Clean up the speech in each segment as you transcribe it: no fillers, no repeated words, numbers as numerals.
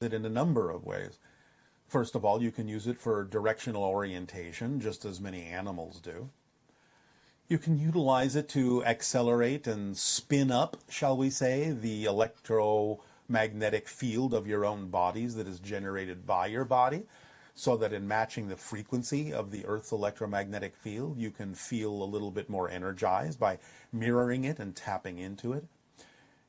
it in a number of ways. First of all, you can use it for directional orientation, just as many animals do. You can utilize it to accelerate and spin up, shall we say, the electromagnetic field of your own bodies that is generated by your body, so that in matching the frequency of the Earth's electromagnetic field, you can feel a little bit more energized by mirroring it and tapping into it.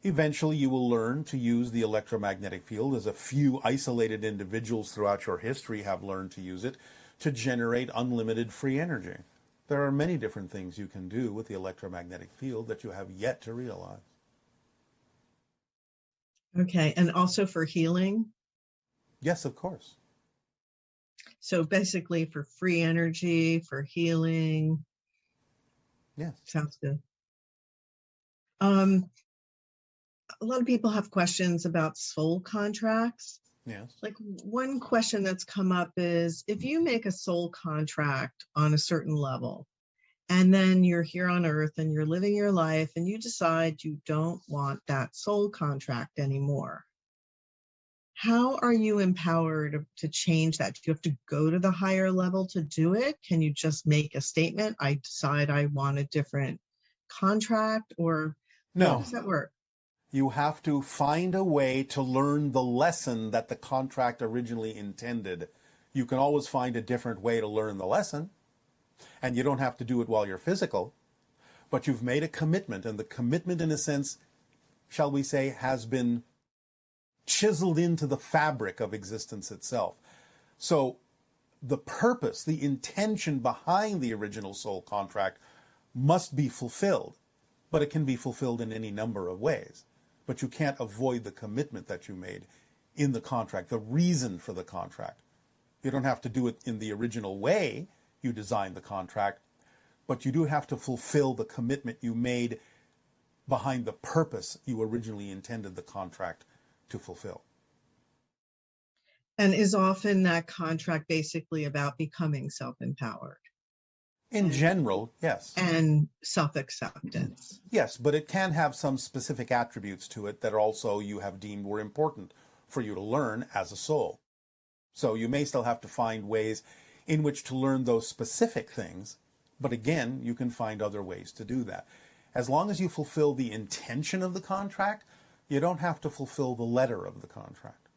Eventually, you will learn to use the electromagnetic field, as a few isolated individuals throughout your history have learned to use it, to generate unlimited free energy. There are many different things you can do with the electromagnetic field that you have yet to realize. Okay, and also for healing? Yes, of course. So basically for free energy, for healing. Yes. Sounds good. A lot of people have questions about soul contracts. Yes. Like, one question that's come up is, if you make a soul contract on a certain level, and then you're here on Earth and you're living your life and you decide you don't want that soul contract anymore, how are you empowered to change that? Do you have to go to the higher level to do it? Can you just make a statement, I decide I want a different contract? Or No. How does that work? You have to find a way to learn the lesson that the contract originally intended. You can always find a different way to learn the lesson, and you don't have to do it while you're physical, but you've made a commitment, and the commitment, in a sense, shall we say, has been chiseled into the fabric of existence itself. So the purpose, the intention behind the original soul contract must be fulfilled, but it can be fulfilled in any number of ways. But you can't avoid the commitment that you made in the contract, the reason for the contract. You don't have to do it in the original way you designed the contract, but you do have to fulfill the commitment you made behind the purpose you originally intended the contract to fulfill. And is often that contract basically about becoming self-empowered? In general, yes. And self-acceptance. Yes, but it can have some specific attributes to it that also you have deemed were important for you to learn as a soul. So you may still have to find ways in which to learn those specific things, but again, you can find other ways to do that. As long as you fulfill the intention of the contract, you don't have to fulfill the letter of the contract.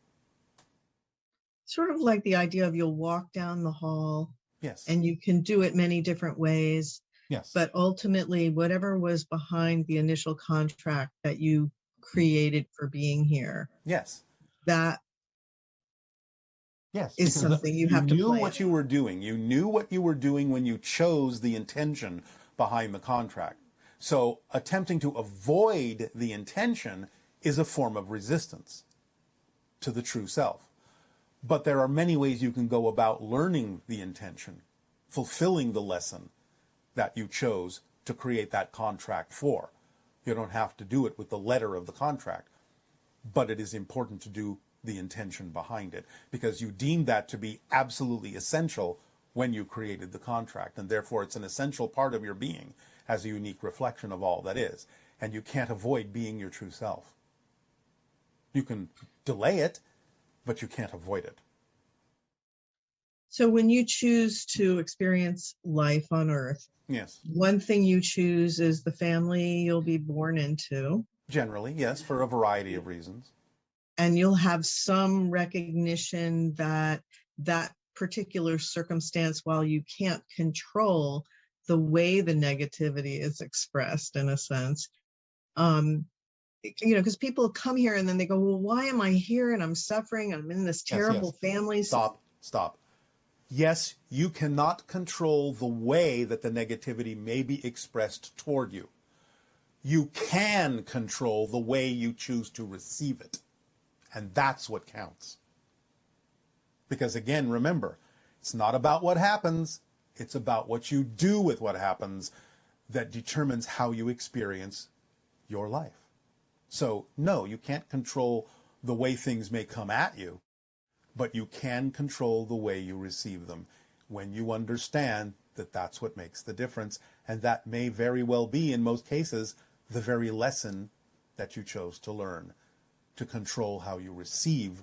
Sort of like the idea of you'll walk down the hall. Yes. And you can do it many different ways. Yes. But ultimately, whatever was behind the initial contract that you created for being here. Yes. That is something you have to play. You knew what you were doing. You knew what you were doing when you chose the intention behind the contract. So attempting to avoid the intention is a form of resistance to the true self. But there are many ways you can go about learning the intention, fulfilling the lesson that you chose to create that contract for. You don't have to do it with the letter of the contract, but it is important to do the intention behind it, because you deemed that to be absolutely essential when you created the contract, and therefore it's an essential part of your being as a unique reflection of all that is, and you can't avoid being your true self. You can delay it, but you can't avoid it. So when you choose to experience life on Earth, yes, one thing you choose is the family you'll be born into. Generally, yes, for a variety of reasons. And you'll have some recognition that that particular circumstance, while you can't control the way the negativity is expressed, in a sense, because people come here and then they go, well, why am I here? And I'm suffering. I'm in this terrible family. Stop. Yes, you cannot control the way that the negativity may be expressed toward you. You can control the way you choose to receive it. And that's what counts. Because again, remember, it's not about what happens. It's about what you do with what happens that determines how you experience your life. So no, you can't control the way things may come at you, but you can control the way you receive them when you understand that that's what makes the difference. And that may very well be, in most cases, the very lesson that you chose to learn, to control how you receive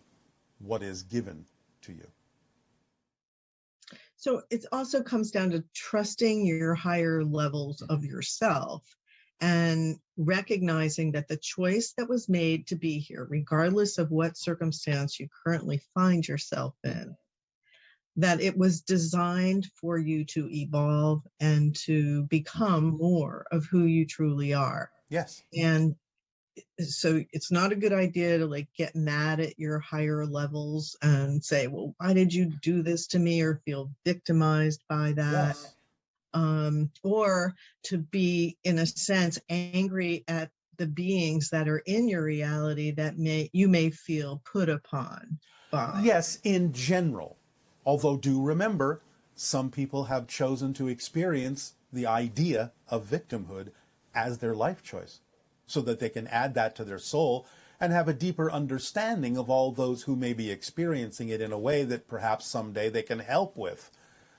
what is given to you. So it also comes down to trusting your higher levels of yourself and recognizing that the choice that was made to be here, regardless of what circumstance you currently find yourself in, that it was designed for you to evolve and to become more of who you truly are. Yes. And so it's not a good idea to like get mad at your higher levels and say, well, why did you do this to me, or feel victimized by that? Yes. Or to be, in a sense, angry at the beings that are in your reality that you may feel put upon by. Yes, in general. Although do remember, some people have chosen to experience the idea of victimhood as their life choice, so that they can add that to their soul and have a deeper understanding of all those who may be experiencing it in a way that perhaps someday they can help with.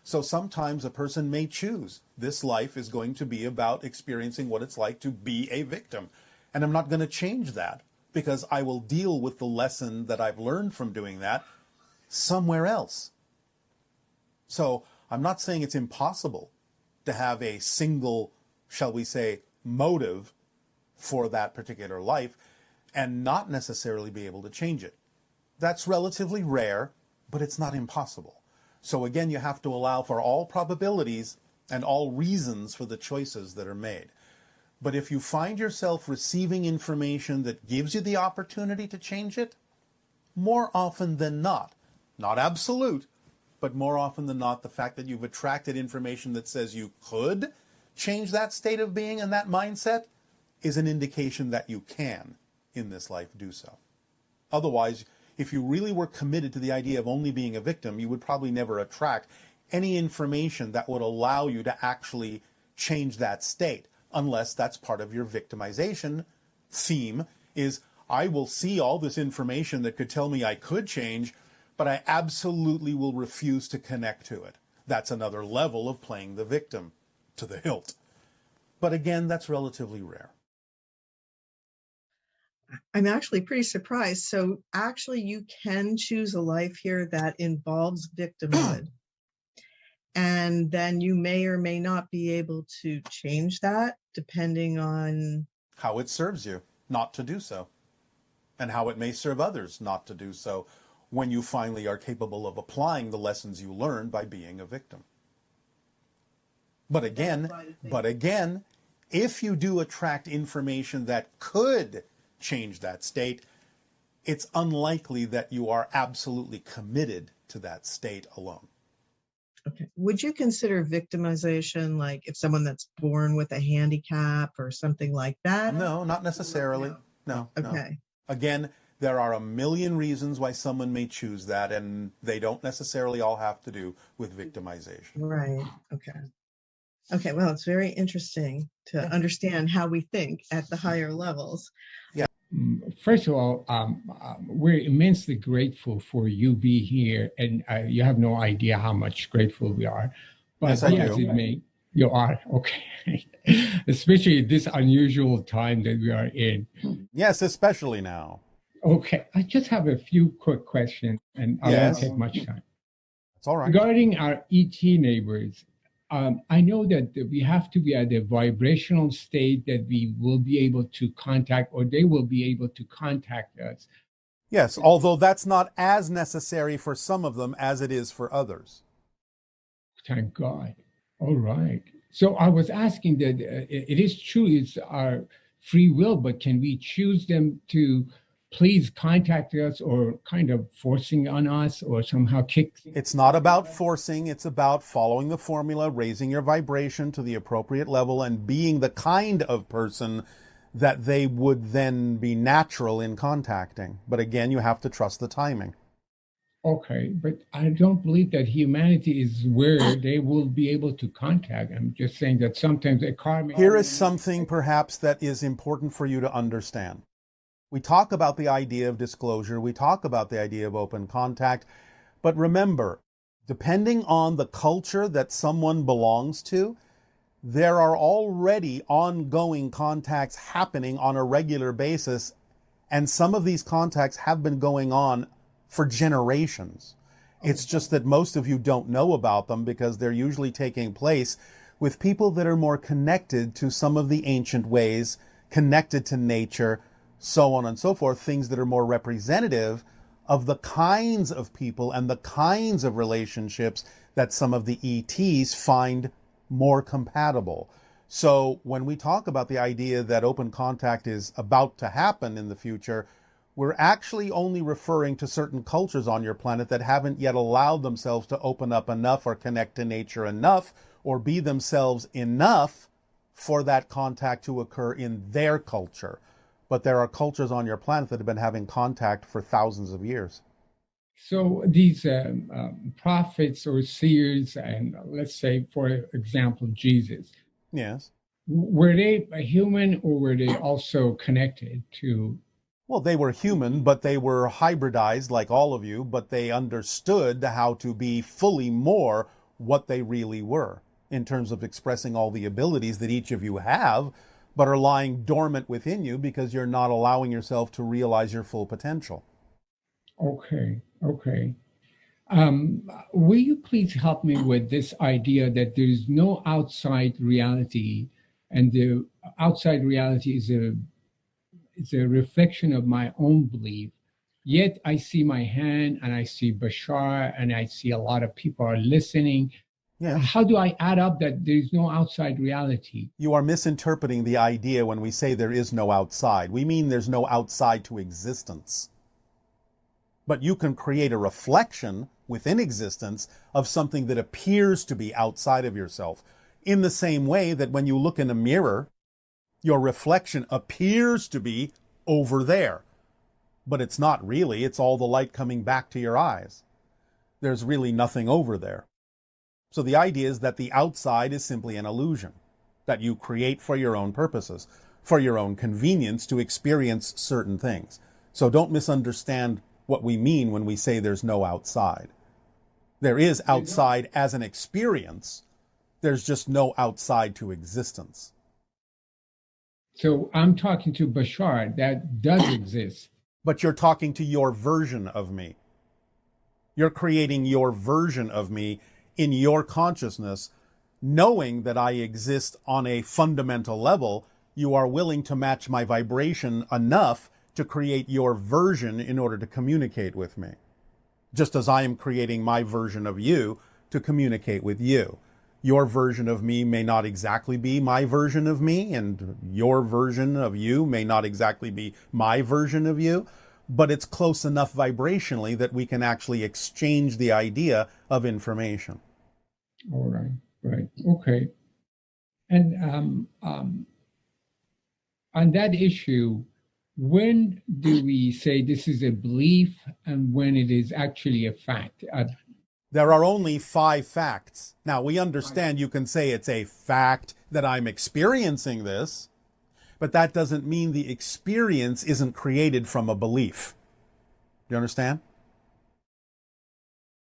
So sometimes a person may choose, this life is going to be about experiencing what it's like to be a victim. And I'm not going to change that, because I will deal with the lesson that I've learned from doing that somewhere else. So I'm not saying it's impossible to have a single, shall we say, motive for that particular life and not necessarily be able to change it. That's relatively rare, but it's not impossible. So again, you have to allow for all probabilities and all reasons for the choices that are made. But if you find yourself receiving information that gives you the opportunity to change it, more often than not absolute, but more often than not, the fact that you've attracted information that says you could change that state of being and that mindset is an indication that you can, in this life, do so. Otherwise, if you really were committed to the idea of only being a victim, you would probably never attract any information that would allow you to actually change that state, unless that's part of your victimization theme, is I will see all this information that could tell me I could change, but I absolutely will refuse to connect to it. That's another level of playing the victim to the hilt. But again, that's relatively rare. I'm actually pretty surprised. So actually you can choose a life here that involves victimhood. And then you may or may not be able to change that depending on how it serves you not to do so, and how it may serve others not to do so when you finally are capable of applying the lessons you learned by being a victim. But again, if you do attract information that could change that state, it's unlikely that you are absolutely committed to that state alone. Okay. Would you consider victimization like if someone that's born with a handicap or something like that? No, not necessarily. No. Okay. Again, there are a million reasons why someone may choose that, and they don't necessarily all have to do with victimization. Right. Okay. Okay. Well, it's very interesting to understand how we think at the higher levels. Yeah. First of all, we're immensely grateful for you being here, and you have no idea how much grateful we are. But yes, I do. You are, okay. Especially at this unusual time that we are in. Yes, especially now. Okay, I just have a few quick questions, and I won't take much time. That's all right. Regarding our ET neighbors, I know that we have to be at a vibrational state that we will be able to contact, or they will be able to contact us. Yes, although that's not as necessary for some of them as it is for others. Thank God. All right. So I was asking that it is true, it's our free will, but can we choose them to please contact us, or kind of forcing on us, or somehow kick? It's not about forcing, it's about following the formula, raising your vibration to the appropriate level, and being the kind of person that they would then be natural in contacting. But again, you have to trust the timing. Okay, but I don't believe that humanity is where they will be able to contact. I'm just saying that sometimes a karmic... Here is something perhaps that is important for you to understand. We talk about the idea of disclosure, we talk about the idea of open contact, but remember, depending on the culture that someone belongs to, there are already ongoing contacts happening on a regular basis, and some of these contacts have been going on for generations. It's just that most of you don't know about them because they're usually taking place with people that are more connected to some of the ancient ways, connected to nature, so on and so forth, things that are more representative of the kinds of people and the kinds of relationships that some of the ETs find more compatible. So when we talk about the idea that open contact is about to happen in the future, we're actually only referring to certain cultures on your planet that haven't yet allowed themselves to open up enough or connect to nature enough or be themselves enough for that contact to occur in their culture. But there are cultures on your planet that have been having contact for thousands of years. So these prophets or seers, and let's say, for example, Jesus, Yes. were they a human or were they also connected to? Well, they were human, but they were hybridized like all of you, but they understood how to be fully more what they really were in terms of expressing all the abilities that each of you have, but are lying dormant within you because you're not allowing yourself to realize your full potential. Okay, okay. Will you please help me with this idea that there is no outside reality, and the outside reality is a reflection of my own belief. Yet I see my hand and I see Bashar and I see a lot of people are listening. Yeah. How do I add up that there is no outside reality? You are misinterpreting the idea when we say there is no outside. We mean there's no outside to existence. But you can create a reflection within existence of something that appears to be outside of yourself. In the same way that when you look in a mirror, your reflection appears to be over there. But it's not really. It's all the light coming back to your eyes. There's really nothing over there. So the idea is that the outside is simply an illusion that you create for your own purposes, for your own convenience to experience certain things. So don't misunderstand what we mean when we say there's no outside. There is outside as an experience. There's just no outside to existence. So I'm talking to Bashar, that does exist. But you're talking to your version of me. You're creating your version of me in your consciousness, knowing that I exist on a fundamental level. You are willing to match my vibration enough to create your version in order to communicate with me, just as I am creating my version of you to communicate with you. Your version of me may not exactly be my version of me, and your version of you may not exactly be my version of you, but it's close enough vibrationally that we can actually exchange the idea of information. All right, right, okay. And on that issue, when do we say this is a belief and when it is actually a fact? There are only 5 facts. Now, we understand you can say it's a fact that I'm experiencing this, but that doesn't mean the experience isn't created from a belief. Do you understand?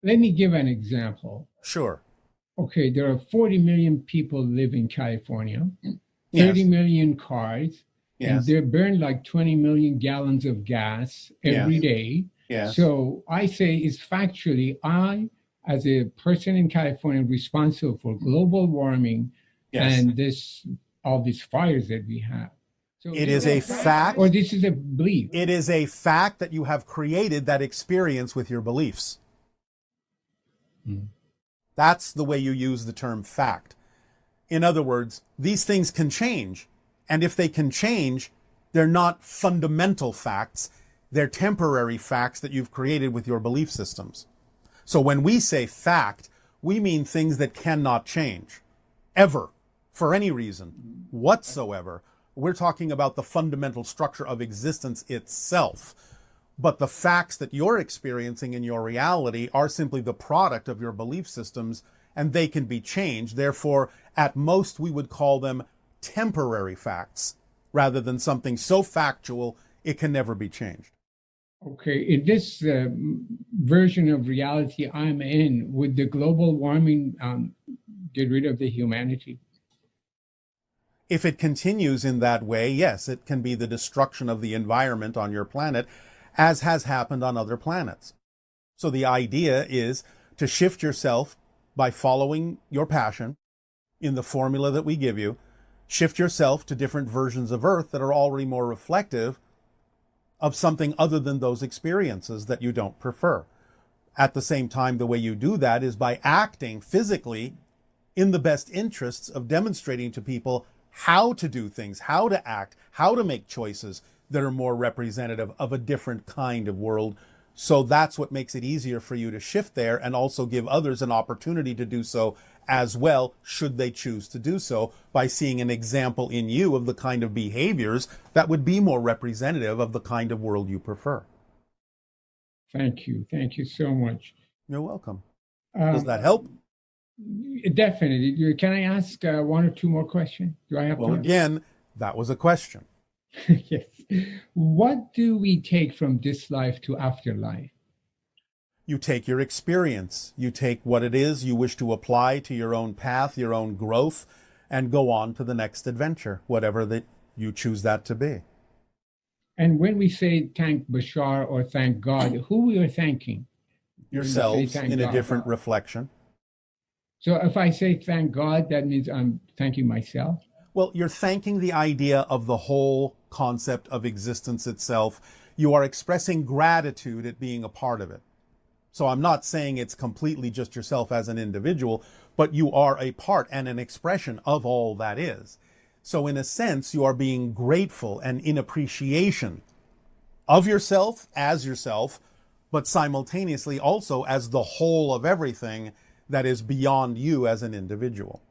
Let me give an example. Sure. Okay, there are 40 million people live in California, Yes. 30 million cars, and Yes. they burn like 20 million gallons of gas every Yes. day. Yes. So I say it's factually, I, as a person in California responsible for global warming Yes. and all these fires that we have. So It is a fact. or this is a belief. It is a fact that you have created that experience with your beliefs. That's the way you use the term fact. In other words, these things can change. And if they can change, they're not fundamental facts. They're temporary facts that you've created with your belief systems. So when we say fact, we mean things that cannot change, ever, for any reason whatsoever. We're talking about the fundamental structure of existence itself. But the facts that you're experiencing in your reality are simply the product of your belief systems, and they can be changed. Therefore, at most, we would call them temporary facts, rather than something so factual it can never be changed. Okay, in this version of reality I'm in, would the global warming get rid of the humanity? If it continues in that way, yes, it can be the destruction of the environment on your planet, as has happened on other planets. So the idea is to shift yourself by following your passion in the formula that we give you, shift yourself to different versions of Earth that are already more reflective of something other than those experiences that you don't prefer. At the same time, the way you do that is by acting physically in the best interests of demonstrating to people how to do things, how to act, how to make choices that are more representative of a different kind of world. So that's what makes it easier for you to shift there and also give others an opportunity to do so as well, should they choose to do so, by seeing an example in you of the kind of behaviors that would be more representative of the kind of world you prefer. Thank you. Thank you so much. You're welcome. Does that help? Definitely. Can I ask one or two more questions? Do I have Well, time? again, that was a question. Yes. What do we take from this life to afterlife? You take your experience. You take what it is you wish to apply to your own path, your own growth, and go on to the next adventure, whatever that you choose that to be. And when we say thank Bashar or thank God, who we are thanking? Yourselves in a different reflection. So if I say thank God, that means I'm thanking myself? Well, you're thanking the idea of the whole concept of existence itself. You are expressing gratitude at being a part of it. So I'm not saying it's completely just yourself as an individual, but you are a part and an expression of all that is. So in a sense, you are being grateful and in appreciation of yourself as yourself, but simultaneously also as the whole of everything that is beyond you as an individual.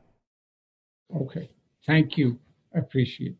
Okay. Thank you. I appreciate it.